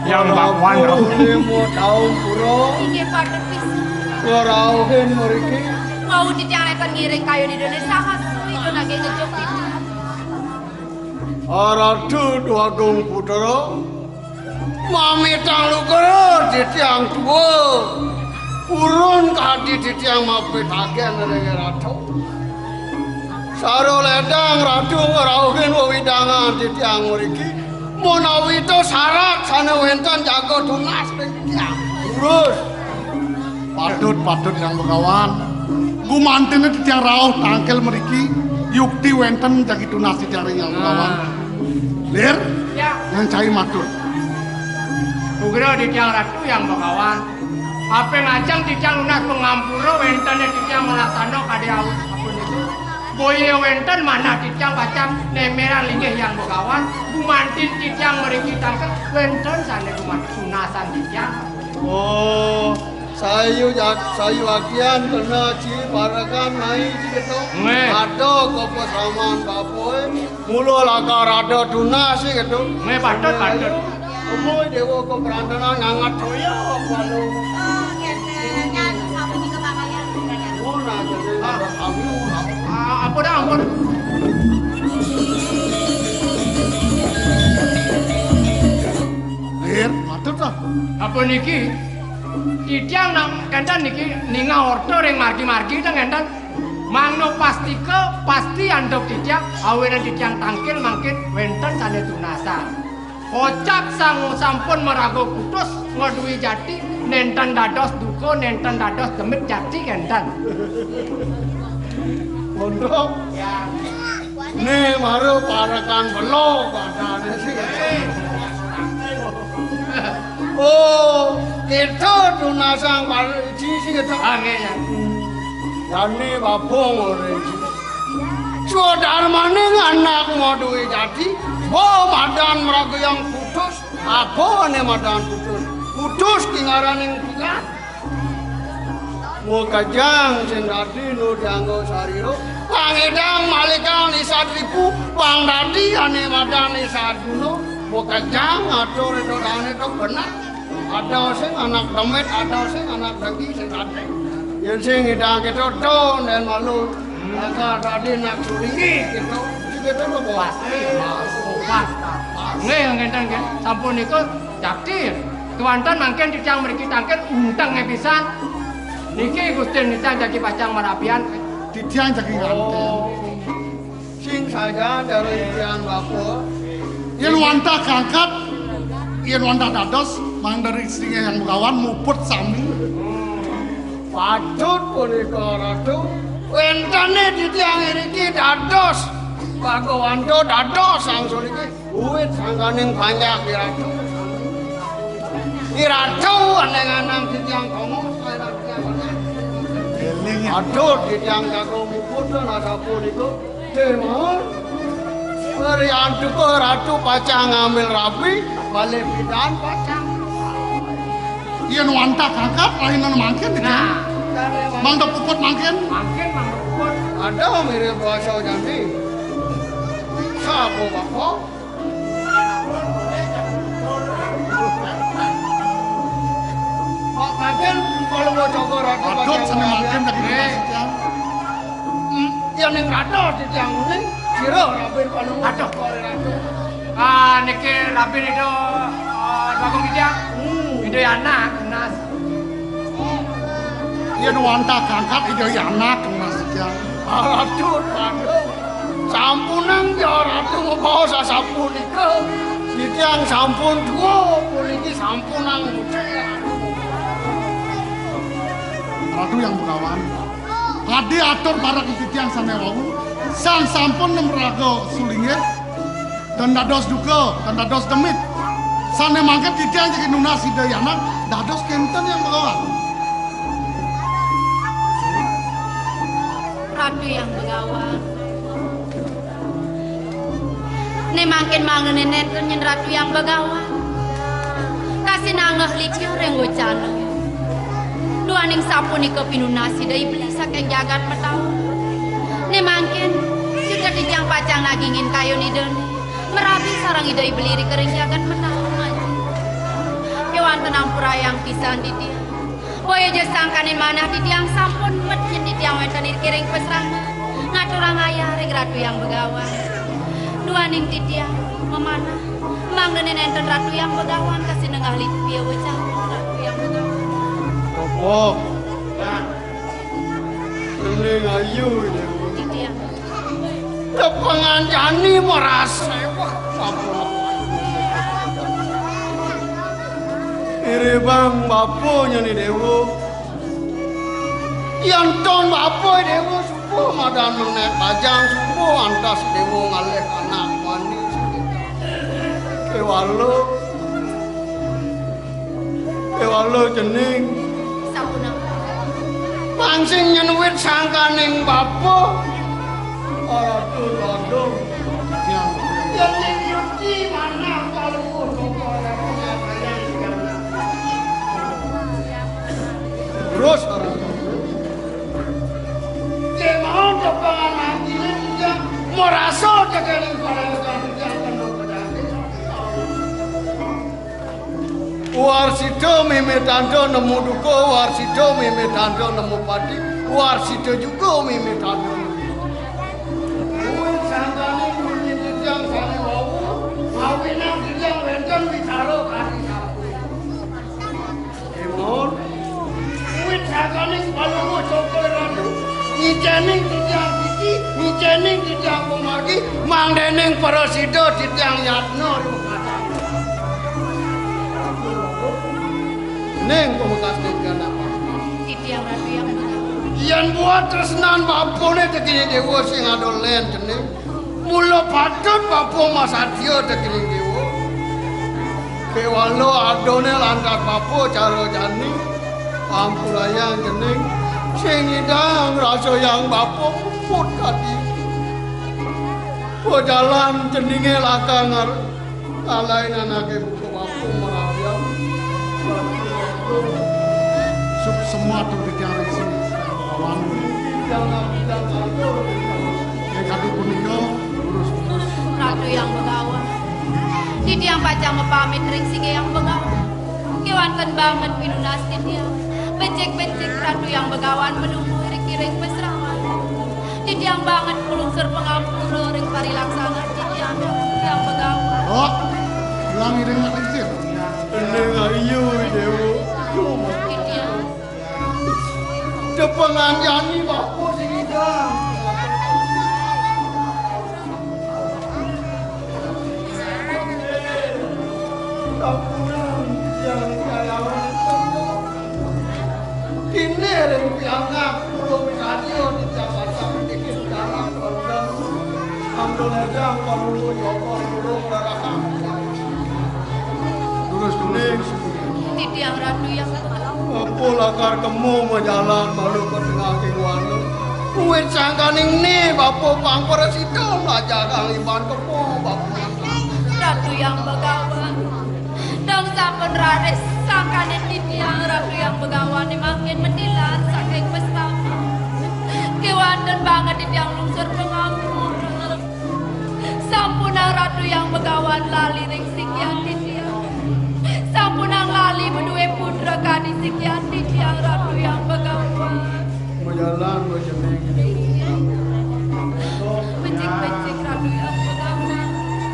Speaker 4: Yang bakwan.
Speaker 7: Limo taun pura
Speaker 1: Inggih padhet pisan.
Speaker 7: warauhin mriki
Speaker 1: Mau titiang neten ngiring kayu di Indonesia hasu itu nage ngejuk titiang.
Speaker 7: aradu Agung Putra mami talukara ditiang tuwa urun kadi ditiang mapitake nering ratu saro ledang ratu warauhin wewidangan ditiang mriki menawi to syarat sana wenten jago tunas ditiang terus
Speaker 5: Patut yang bekawan. Gumantine titiang rauh tangkel meriki. Yukti wenten jagi tunas titiang yang bekawan. Lir,
Speaker 4: Ya.
Speaker 5: yang cai matur.
Speaker 4: Bugro di tiang ratu yang bakawan. Apa ngajang di tiang lunas pengampuro wentane di tiang melaksano kade aus apun itu. Boye wenten mana di tiang bacang nemeran linggih yang bakawan. Gumantin di tiang meriki tangkel wenten sana gumantin sunasan di tiang.
Speaker 7: oh sayu akian kena ci parakan nai gitu
Speaker 4: Nge.
Speaker 7: ada kopo saman bapoy mulo laka rada tunas gitu
Speaker 4: Nge, patut.
Speaker 7: Omoy dewa ko perantanan ngangat toya walu
Speaker 3: Oh, ngene nyanyi sampai di kebakaran.
Speaker 7: ora jadi kami
Speaker 4: Ampun.
Speaker 5: Lir, matur toh.
Speaker 4: Apa niki? Titiang nang kendan niki ninga ordo ring margi-margi tang kendan. Mangno pasti andok titiang awene titiang tangkil mangkin wenten sane tunasan. Kocak sampun merago putus ngodui jati nenten dados duko nenten dados demit jati kendan.
Speaker 7: pondok ne maru parakan belo padane sih oh kita tunasang pariji sih gitu
Speaker 4: Angge ya.
Speaker 7: yani babong ore Sudah maning anak mau duwe jadi oh madan meragu yang putus apa ane madan putus tingaraning bukan mau kajang sendadi nu dianggo sariro pangedang malikang lisadripu bang dadi ane madan lisaduno mau kajang atur itu dane itu benar ada sing anak demit ada sing anak daging sing ate yang sing hidang itu don dan malu maka tadi nak sulingi gitu gitu lo bos
Speaker 4: Pas. Nggih ngenten nggih. Sampun niku jaktir. Kewanten mangken titiang mriki tangken unteng pisan. Niki Gusti Nita jadi pacang merapian.
Speaker 5: Titiang jagi nganten.
Speaker 7: sing saja dari yang bapo
Speaker 5: Yen wanta kangkat, yen wanta dados, mang dari istrinya yang bekawan muput sami.
Speaker 7: patut punika ratu wentane titiang iki dados Bagawando dados sangsun iki uwit sangkaning banyak iratu aneng-aneng titiang komo
Speaker 5: Eling ya.
Speaker 7: aduh titiang kago muput ada punika demon Periantu ko ratu pacang ngambil rapi balik pidan pacang
Speaker 5: Yen wanta kangkat, lainan mangken titiang.
Speaker 4: Nah,
Speaker 5: Mang puput mangken.
Speaker 4: mangken mangkut.
Speaker 7: ada mirip bahasa Jambi sapo bapak Pak Magen kalau mau coba ratu
Speaker 5: Adot sana mangken jagi tunas titiang.
Speaker 7: yang ning ratu di tiang ini siro rapin kalau mau
Speaker 4: Aduh.
Speaker 7: coba ratu
Speaker 4: Niki rapin itu bagong titiang. Itu anak nas.
Speaker 5: Yen wanta kangkat, ijo anak tunas titiang.
Speaker 7: ratu sampunan ya ratu mau sasampun itu di tiang sampun dua polisi sampunan
Speaker 5: Ratu yang Begawan. Adi atur para titiang sana wau. Sang sampun nemraga sulingnya. Dan dados duka, dan dados demit. Sana mangkat titiang jadi nuna sidayana. Dados kenten yang Begawan.
Speaker 1: Ratu yang Begawan. Ne makin mangenin nenten nyen Ratu yang Begawan. Kasih nangah licio renggo cana. Dua ning sapuni kepinunasi da iblis sakeng jagat metau. Ne makin jika dijang pacang nagingin kayu ni deni. Merabi sarang ida ibeliri kering jagat metau maju. Kewan tenang pura yang pisan di dia. Boya jasangkanin mana di tiang sampun metjen di tiang wentenir kiring pesrama. Ngaturang ayah reng Ratu yang Begawan. Dua ning di tiang memanah. Manggenin enten Ratu yang Begawan kasih nengah lipia wecah Ratu yang Begawan.
Speaker 7: Oh, ini ayu ini.
Speaker 1: Di tiang.
Speaker 7: Penganjani merasa wah apa? Iri bang bapunya nih dewo. Yang ton bapu dewo subuh madan menek pajang subuh antas dewo ngalih anak mandi. Kewalo jening.
Speaker 1: Sapunang.
Speaker 7: Pangsing nyenuit sangkaning bapu. Aduh, aduh. Yang nyuci mana kalau terus dia mau depan hati dia merasa kekeling pada Warsito mimitando nemu duko, Warsito mimitando nemu padi, Warsito juga mimitando. Uin sangkani bunyi dijang sani wawu, ngawinang dijang wenten bicara kari sapu. Emon, uin sangkani balungu cokol ratu, nyicening dijang biji, nyicening dijang pemagi, mangdening parasido dijang yatno. Neng pemekas dengan apa?
Speaker 1: Titiang Ratu yang Begawan.
Speaker 7: Yang buat tresnan bapone tegini dewa sing adolen jeneng. Mula patut bapo Mas Adio tegini dewa. Kewalo adone lantak bapo caro jani. Ampulayang jeneng. Sing idang rasa yang bapo put kati. Po jalan jenenge lakangar. Alain anake buku bapo merabiang.
Speaker 5: Semua tuh bicara di sini. Kawan. Yang kaki punika urus-urus.
Speaker 1: Ratu yang Begawan. Di tiang pacang mepamit ring sige yang Begawan. Kewanten banget pinunaskin dia. Becek-becek Ratu yang Begawan menunggu ring pesrawan. Di tiang banget pelungsur pengampura ring parilaksana di tiang yang Begawan.
Speaker 5: Oh, bilang iring nggak kecil.
Speaker 7: Neng ayu dewo.
Speaker 1: Di tiang.
Speaker 7: Depengan jani bapu sing idang. Kapuran yang kayawan kini ring piangak pulau radio di Jakarta dikit dalam kondang ambil ledang kalau joko dulu berakam
Speaker 5: Terus.
Speaker 1: Di tiang Ratu yang Begawan.
Speaker 7: apa lakar kemu menjalan malu ke tengah kiwanu kuit sangkaning ni bapu pangperesito belajar kang iban kepo bapu
Speaker 1: Ratu yang Begawan. Dong sampun raris sangkanin di tiang Ratu yang Begawan ni makin mendilan saking pestama. Kewanten banget di tiang lungsur pengampura. Sampuna Ratu yang Begawan lali ring sikian di tiang. Sampunang lali berdua putra kani sikian di tiang Ratu yang Begawan.
Speaker 7: menjalan berjeneng
Speaker 1: Becek-becek Ratu yang Begawan.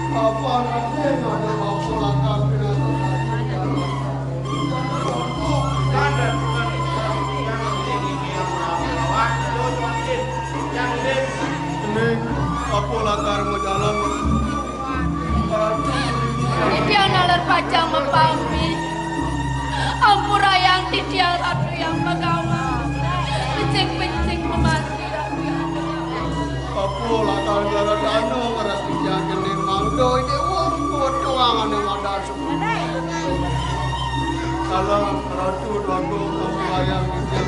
Speaker 7: apa nanti ada bapu lakar Neng, apa lakar menjalan
Speaker 1: Dia nalar pacang mepamit. Ampura yang di tiang Ratu yang Begawan.
Speaker 7: bola kandara dano ngaras dijaken di mangdo ini foto angane madas. Salam ratu dondo sayang gitu.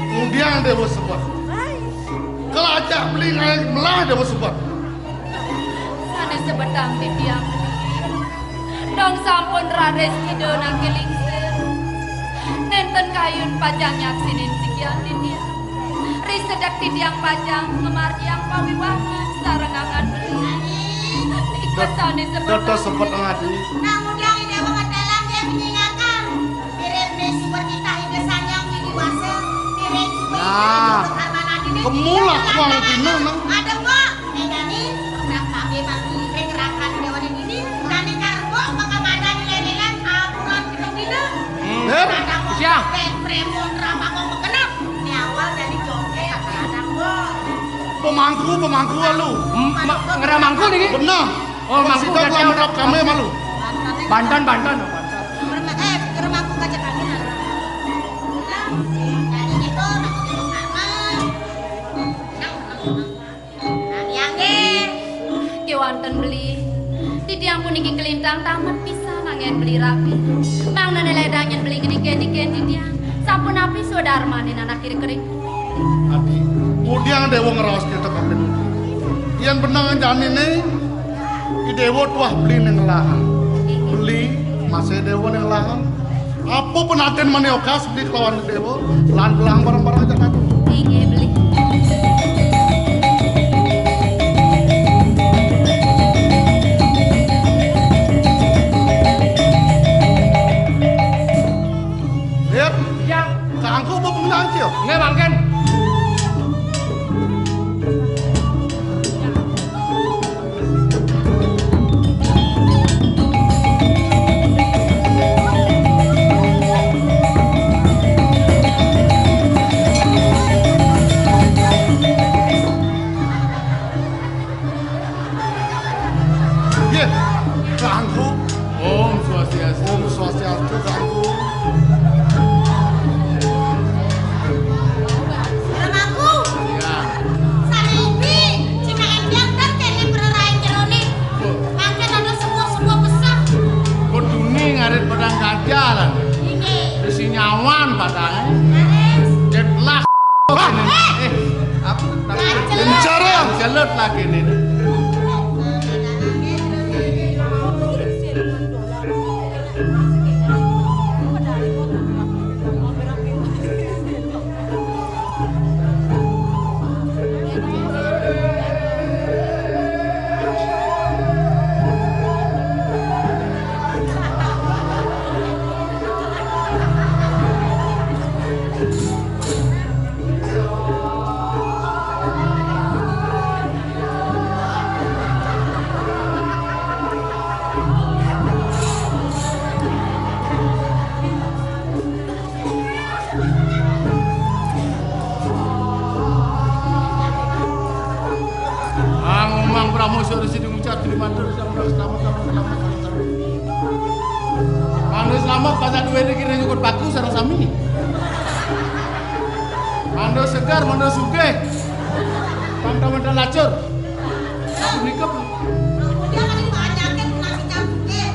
Speaker 7: Kemudian Dewa sebut. Kelajak beli melah Dewa sebut.
Speaker 1: Sana sebetang di tiang. Dong sampun rares kido nangkilingsir. Nenten kayun pajang yaksinin sekian di tiang. Risedak di tiang pajang memar yang pawiwangan sarengangan beli. Ikesane sebetang.
Speaker 5: Dodo sebut ngadi.
Speaker 3: Namun yang ini dewa ngadalang dia menyingakan. Mirip nih seperti tahi kesanyang di wase. Mirip seperti
Speaker 5: kemulah kuang dina nang.
Speaker 3: ada mbak. Negani udah kami bagi gerakan dewa ini. Tani karbo pengamatan lelengan apuran kita dina.
Speaker 4: Siang.
Speaker 3: Premon ramah mau mengenap. Ini awal dari joge ada mbak.
Speaker 5: Pemangku lu.
Speaker 4: Ngeramangku nih.
Speaker 5: Benar.
Speaker 4: Oh, mangku
Speaker 5: kita
Speaker 4: udah
Speaker 5: menap kami malu.
Speaker 4: Banten.
Speaker 3: Ke rumahku kaca kami nara. Dari itu aku karman. Nah, yang
Speaker 1: Ki wonten beli. Di tiang puniki kelintang tamat pisan angin beli rapi. Mang nane ledang yen beli gede-gede di tiang. Sampun api sodarmane anak kiri kering.
Speaker 5: Adi, kemudian Dewa ngerawas kita kabin. Yang benang jani nih, i Dewa tuah beli neng lahan. Beli masih Dewa neng lahan. Apa penaten maniokas beli kelawan Dewa, lan belang barang-barang aja kan.
Speaker 1: Inge beli.
Speaker 5: Lihat,
Speaker 4: Siang.
Speaker 5: kangku apa pengenang cio?
Speaker 4: Nggak mangken.
Speaker 5: Iya, kangku.
Speaker 2: Om Swastiastu.
Speaker 5: Om Swastiastu kangku.
Speaker 3: rumahku.
Speaker 2: Ya.
Speaker 3: Sana ibi, cina endiang dan kene perarain jerone. Mangken ada semua besar.
Speaker 2: Kuduni ngarit pedang gajah lah.
Speaker 3: Ini.
Speaker 2: Besi nyawan padangnya.
Speaker 3: Ares.
Speaker 2: Jetlah. Apa?
Speaker 5: Bicara.
Speaker 2: Jelut lagi nih. Mang Pramoso di sini ngucap di mandur selamat. Anu selamat pada dua ini kira nyukut baku sareng sami. Anu segar, anu sugih. Pantau lacur. Aku nikep.
Speaker 3: Dia kan banyakin nasi campur.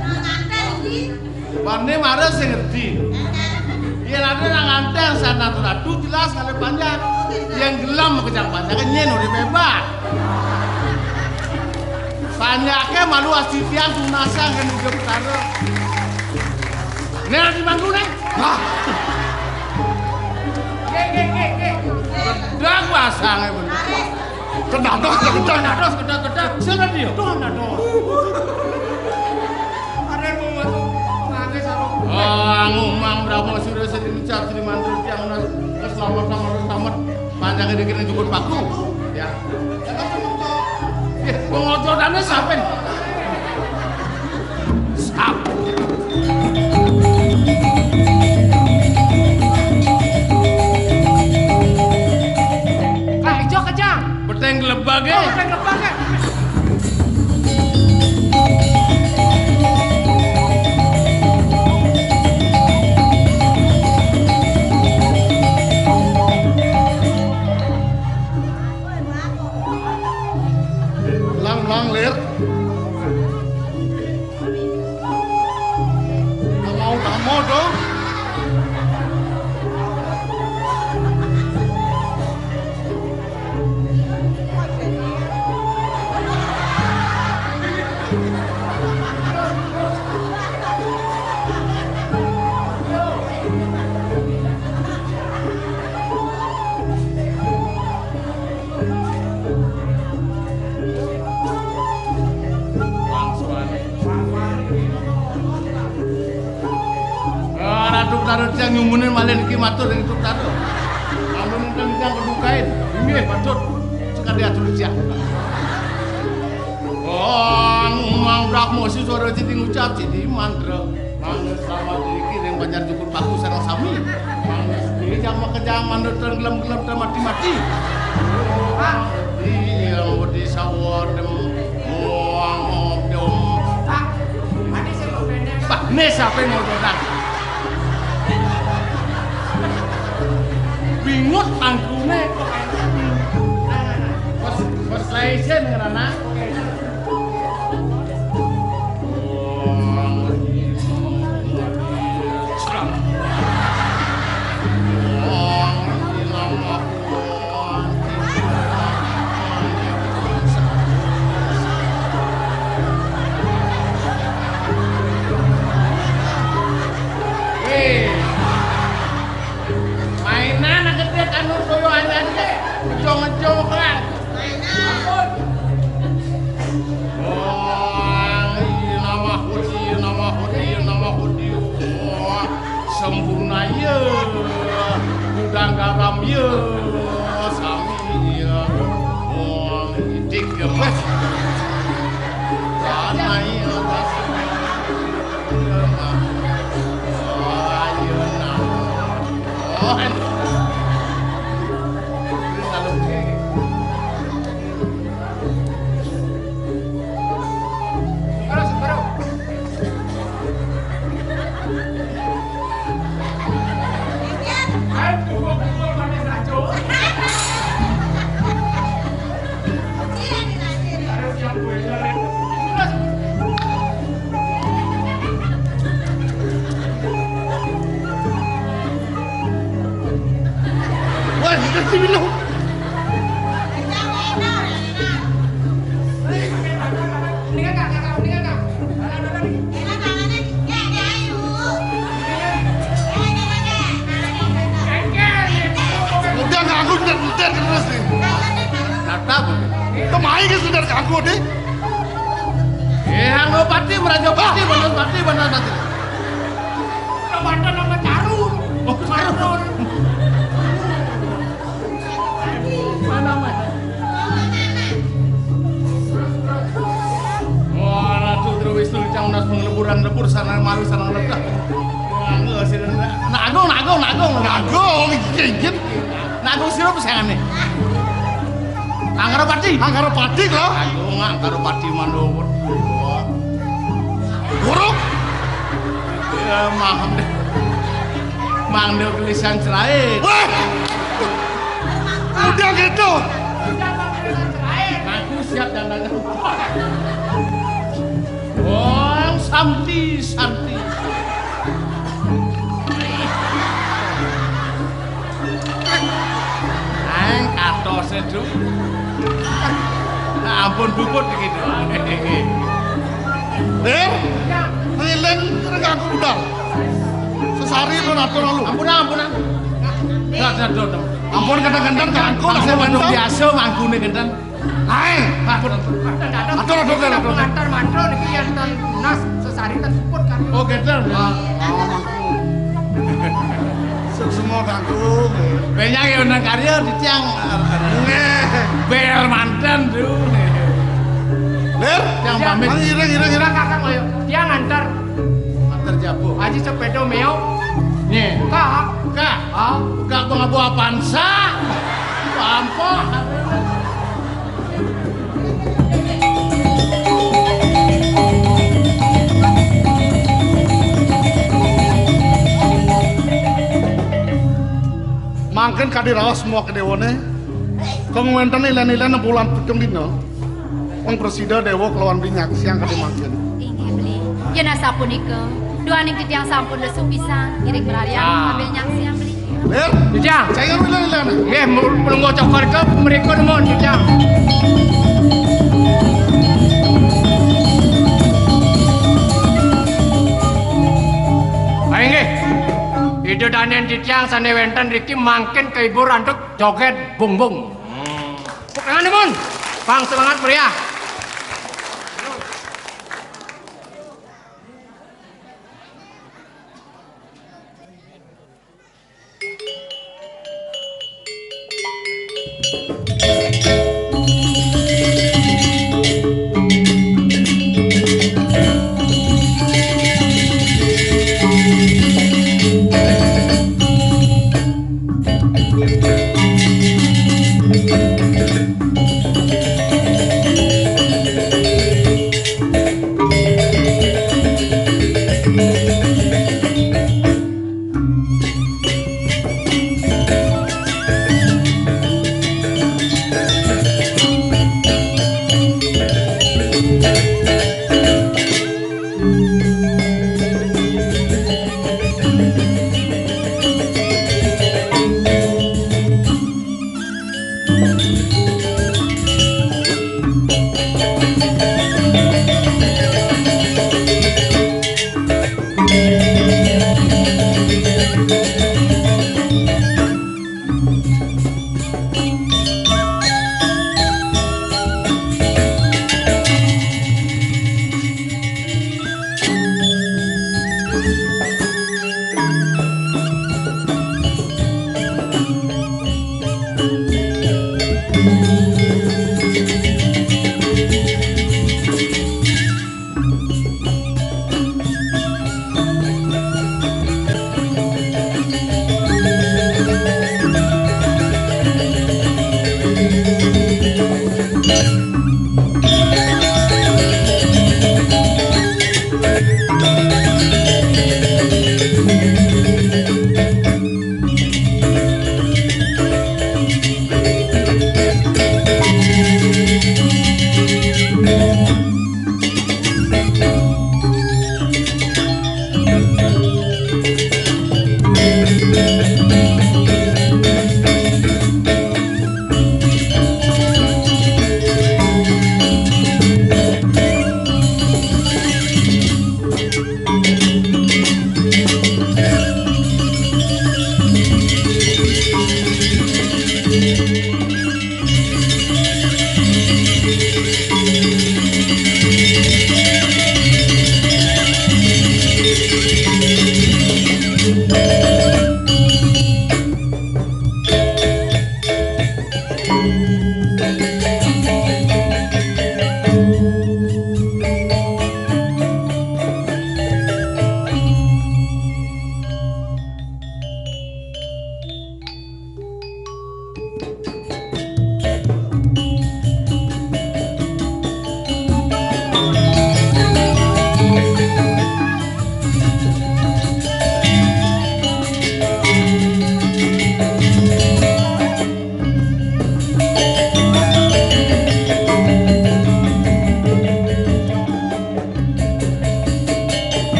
Speaker 3: Nganten iki.
Speaker 2: Wane marah sing ngerti. Yen ada nang nganten sana aduh jelas kali panjang. Yang gelam kejar panjang nyen udah bebas. Banyaknya malu asitian tunasang kan udah bertaruh. Nih di mangku nih. Nah. Gedang pasangnya bener.
Speaker 5: Kedados,
Speaker 2: Kedados. Sana dia.
Speaker 4: Ada yang mau masuk nangis sama
Speaker 2: Ngumang Brahmo sudah sering ucap sering mantul tiang selamat panjangnya dikira cukup paku. Ya. Pengocotannya siapa? lebage.
Speaker 4: Oh, sing lebage.
Speaker 5: Lang lir. Gak mau dong.
Speaker 2: Ratu taruh yang nyumunin malah niki matur yang itu taruh. Amun kan kita kedukain. Ini patut sekali atur sia. Oh, mang brakmo si suara jadi ngucap jadi mantra. Mangis selamat iki ning banjar cukup bagus sareng sami. Mangis iki jam kejam manut gelem-gelem mati-mati. Iya wedi sawor dem muang dem.
Speaker 4: Pak, ane sing bendeng.
Speaker 2: Pak, nes apa yang mau dodang? Bingut angkune kok pas laisen ngerana ngejong kan. Nama hudi. Sempurna ye, udang garam ye, sami ye, idik gemes. Tanah ye, Pati meraja pati benar pati.
Speaker 4: Ramadan nama Carun.
Speaker 2: Oh, Carun. Mana? Wah, ratu terus lu cang nas lebur sana malu sana lepah. Nggak sih, nagong, gigit. Nagong sirup sayangane. Angkara pati loh. Nagong angkara pati mandor.
Speaker 5: Buruk.
Speaker 2: Ya, Mang Deo kelisan cerai.
Speaker 5: Wah. Udah gitu.
Speaker 2: Aku siap dandan. Oh, santi. Ang katos itu. Nah, ampun bubut gitu.
Speaker 5: Ngiling aku udah. Sesari itu nato lalu.
Speaker 2: Ampunan.
Speaker 5: Ampun kadang-kadang kangku
Speaker 2: Masa manuk biasa mangkune genten.
Speaker 5: Ae, ampun. Atur.
Speaker 4: Pengantar mantra niki enten nas sesari ten suput kan.
Speaker 2: Oh, genten.
Speaker 5: Semua kangku.
Speaker 2: Banyak yang nang karya di tiang. Bel manten tuh.
Speaker 5: Ler,
Speaker 2: Yang pamit.
Speaker 5: Ira.
Speaker 4: Kakak koyo dia ngantar
Speaker 2: Antar jabu.
Speaker 4: Haji sepeda meo.
Speaker 2: Nih.
Speaker 4: Kak.
Speaker 2: Kak pengabu apaan sah? Apa?
Speaker 5: mangken kadi raos semua kedewone. Kong wenten ilan-ilan bulan pucung dino. Wong presida dewa kelawan binyak siang kadi mangken.
Speaker 1: Inggih beli. Yen sapunika, duaning titiang sampun lesu pisan, ngiring berarian ambil nyak siang beli.
Speaker 5: Ler,
Speaker 4: Titiang.
Speaker 5: saya ilan-ilan.
Speaker 4: Nggih, mulunggo cokor ke mriku nuwun Titiang. Baik nggih. Itu danen Titiang sane wenten riki mangkin ke ibu rantuk joget bungbung. Tangan nuwun. Bang semangat meriah.